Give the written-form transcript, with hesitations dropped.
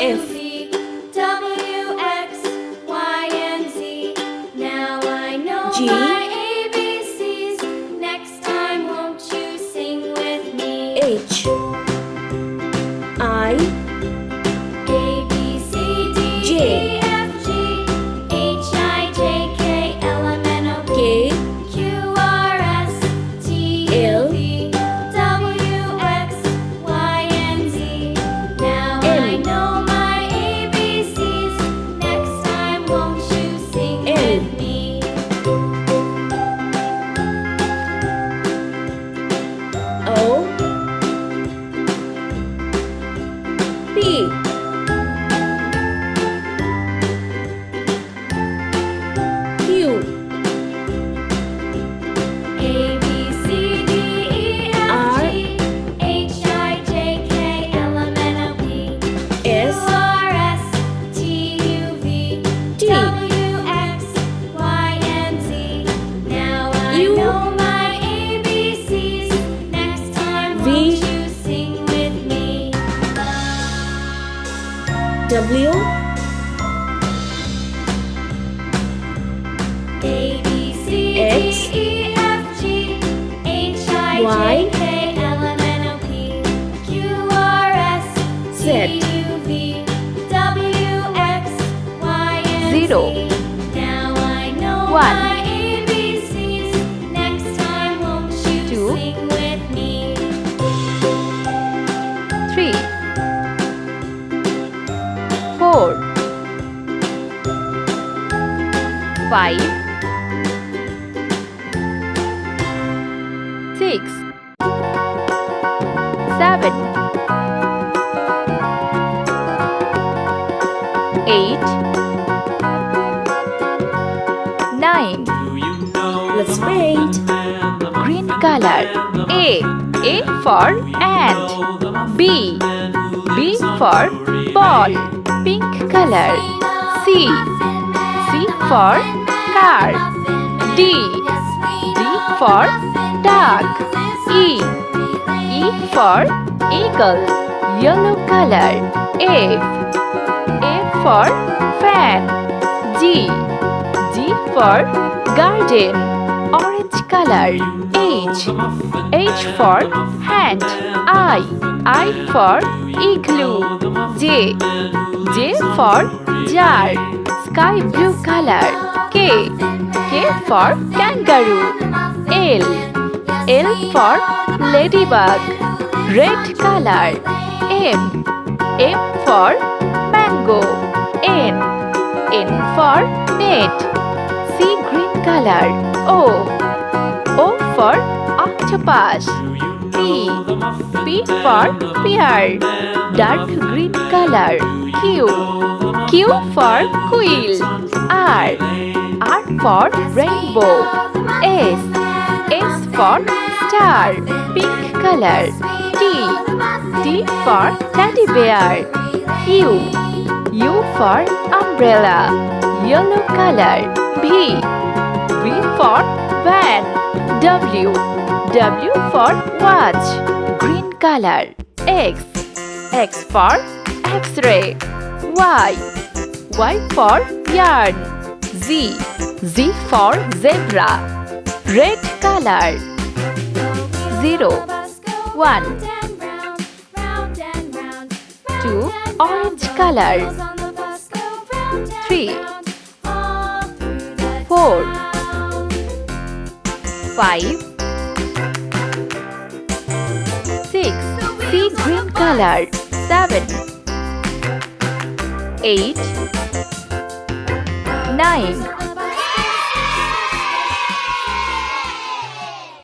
F. V, W, X, Y, and Z. Now I know G. my ABCs. Next time, won't you sing with me? H. I. A, B, C, D, J. E, F, G, H, I, J, K, L, M, N, O, P, K. Q, R, S, T, L. U, V, W, X, Y, and Z. Now I M. know my ABCs. Next time, won't you sing N. with me? O. P. Q. A, B, C, D, E, F, G, H, I, J, K, L, M, N, O, P, Q, S. R, S, T, U, V, T. W, X, Y, and Z. Now I U. know my ABCs. Next time, V. won't you sing with me? W. A, B, C, X. D, E, F, G, H, I, Y. J, K, L, M, N, O, P, Q, R, S, T, Z. U, V, W, X, Y, and Zero. Z. Now I know One. my ABCs. Next time, won't you Two. sing with me? 3 4 5 6 7 8 9 Let's paint. Green color. A for ant. B for ball. Pink color. C for car. D for dog. E for eagle. Yellow color. F for fan. G for garden. Orange color. H for hand. I for igloo. J for jar. Sky blue color. K for kangaroo. L for ladybug. Red color. M for mango. N for net. C green color. O for octopus. P for pear. Dark green color. Q for quill. R for rainbow. S for star. Pink color. T for teddy bear. U for umbrella. Yellow color. V for van. W for watch. Green color. X for X-ray. Y for yarn. Z for zebra. Red color. 0 1 2 orange color. 3 4 5 6 sea green color. 7 8 9